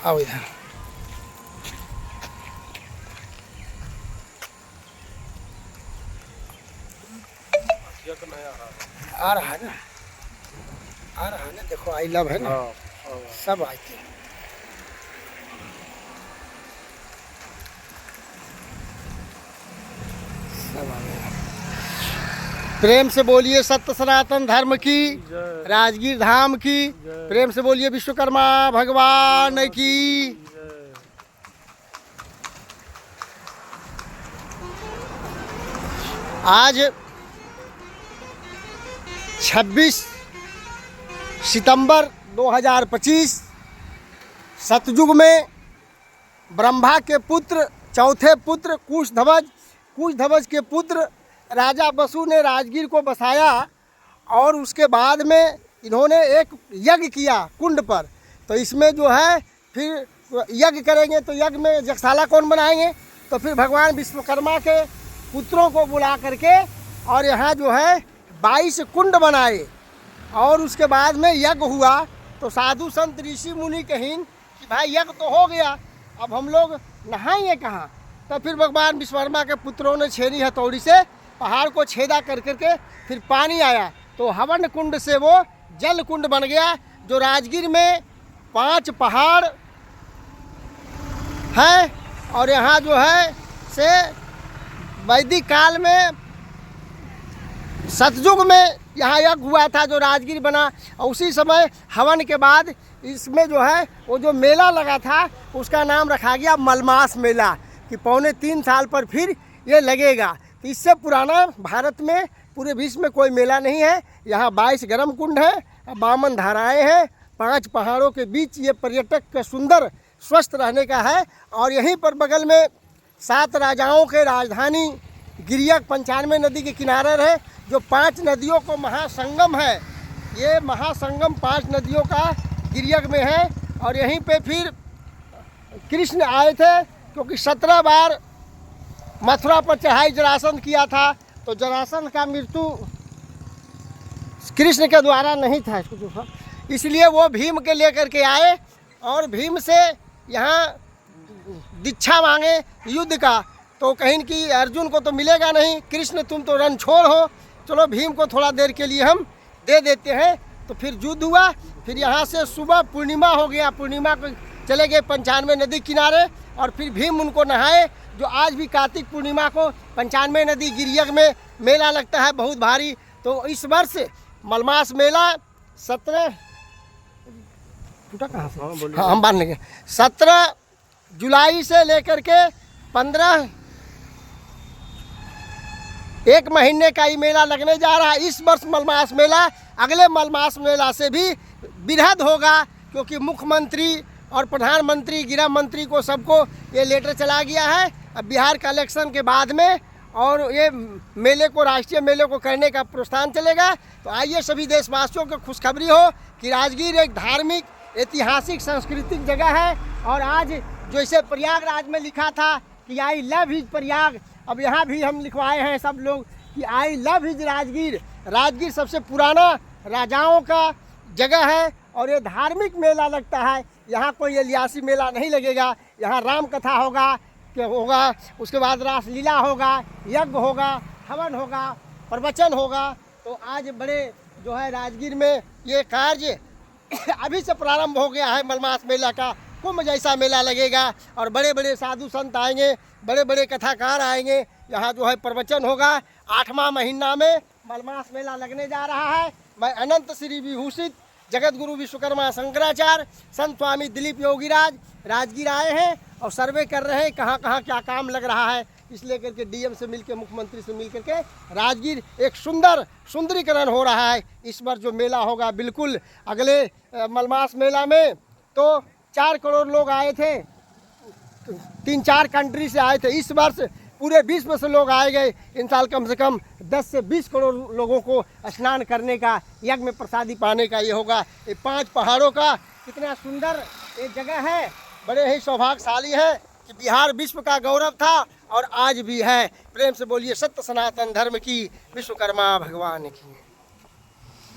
आओ इधर। आ रहा है ना, आ रहा है ना, देखो आई लव है ना, सब आए थे। सब आ गया। प्रेम से बोलिए सत्य सनातन धर्म की, राजगीर धाम की। प्रेम से बोलिए विश्वकर्मा भगवान की। आज 26 सितंबर 2025 सतयुग में ब्रह्मा के पुत्र, चौथे पुत्र कुशध्वज के पुत्र राजा बसु ने राजगीर को बसाया। और उसके बाद में इन्होंने एक यज्ञ किया कुंड पर। तो इसमें जो है फिर यज्ञ करेंगे तो यज्ञ में यज्ञशाला कौन बनाएंगे, तो फिर भगवान विश्वकर्मा के पुत्रों को बुला करके और यहाँ जो है 22 कुंड बनाए। और उसके बाद में यज्ञ हुआ तो साधु संत ऋषि मुनि कहीं कि भाई यज्ञ तो हो गया, अब हम लोग नहाएंगे कहाँ। तो फिर भगवान विश्वकर्मा के पुत्रों ने छेनी हथौड़ी से पहाड़ को छेदा कर करके फिर पानी आया तो हवन कुंड से वो जल कुंड बन गया। जो राजगीर में 5 पहाड़ है और यहाँ जो है से वैदिक काल में सतयुग में यहाँ यज्ञ हुआ था जो राजगीर बना। और उसी समय हवन के बाद इसमें जो है वो जो मेला लगा था उसका नाम रखा गया मलमास मेला, कि 3.25 साल पर फिर ये लगेगा। तो इससे पुराना भारत में पूरे विश्व में कोई मेला नहीं है। यहाँ 22 गर्म कुंड है, 52 धाराएँ हैं, 5 पहाड़ों के बीच ये पर्यटक का सुंदर स्वस्थ रहने का है। और यहीं पर बगल में 7 राजाओं के राजधानी गिरियक 95 नदी के किनारे है, जो 5 नदियों को महासंगम है। ये महासंगम 5 नदियों का गिरियक में है। और यहीं पे फिर कृष्ण आए थे, क्योंकि 17 बार मथुरा पर चढ़ाई जरासंध किया था। तो जरासंध का मृत्यु कृष्ण के द्वारा नहीं था, इसलिए वो भीम के लेकर के आए और भीम से यहाँ दीक्षा मांगे युद्ध का। तो कहीं कि अर्जुन को तो मिलेगा नहीं, कृष्ण तुम तो रणछोड़ हो, चलो भीम को थोड़ा देर के लिए हम दे देते हैं। तो फिर युद्ध हुआ। फिर यहाँ से सुबह पूर्णिमा हो गया, पूर्णिमा को चले गए 95 नदी किनारे और फिर भीम उनको नहाए। जो आज भी कार्तिक पूर्णिमा को 95 नदी गिरियक में मेला लगता है बहुत भारी। तो इस वर्ष मलमास मेला 17 कहाँ से हाँ हम बांध लेंगे 17 जुलाई से लेकर के 15 एक महीने का ही मेला लगने जा रहा है। इस वर्ष मलमास मेला अगले मलमास मेला से भी बृहद होगा, क्योंकि मुख्यमंत्री और प्रधानमंत्री गृह मंत्री को सबको ये लेटर चला गया है। अब बिहार का इलेक्शन के बाद में और ये मेले को, राष्ट्रीय मेले को करने का प्रस्थान चलेगा। तो आइए सभी देशवासियों को खुशखबरी हो कि राजगीर एक धार्मिक, ऐतिहासिक, सांस्कृतिक जगह है। और आज जैसे प्रयागराज में लिखा था कि आई लव हिज प्रयाग, अब यहाँ भी हम लिखवाए हैं सब लोग कि I love his Rajgir. Rajgir सबसे पुराना राजाओं का जगह है और ये धार्मिक मेला लगता है। यहाँ कोई अलियासी मेला नहीं लगेगा। यहाँ राम कथा होगा, उसके बाद रासलीला होगा, यज्ञ होगा, हवन होगा, प्रवचन होगा। तो आज बड़े जो है राजगीर में ये कार्य अभी से प्रारंभ हो गया है। मलमास मेला का कुंभ जैसा मेला लगेगा और बड़े बड़े साधु संत आएंगे, बड़े बड़े कथाकार आएंगे। यहाँ जो है प्रवचन होगा। 8वां महीना में मलमास मेला लगने जा रहा है। मैं अनंत श्री विभूषित जगत गुरु विश्वकर्मा शंकराचार्य संत स्वामी दिलीप योगीराज राजगीर आए हैं और सर्वे कर रहे हैं कहाँ कहाँ क्या काम लग रहा है। इसलिए करके डीएम से मिलकर, मुख्यमंत्री से मिल करके राजगीर एक सुंदरीकरण हो रहा है। इस बार जो मेला होगा बिल्कुल अगले मलमास मेला में तो 4 करोड़ लोग आए थे, 3-4 कंट्री से आए थे। इस वर्ष पूरे विश्व से लोग आए गए। इन साल कम से कम 10 से 20 करोड़ लोगों को स्नान करने का, यज्ञ में प्रसादी पाने का ये होगा। ये 5 पहाड़ों का कितना सुंदर ये जगह है। बड़े ही सौभाग्यशाली है कि बिहार विश्व का गौरव था और आज भी है। प्रेम से बोलिए सत्य सनातन धर्म की, विश्वकर्मा भगवान की।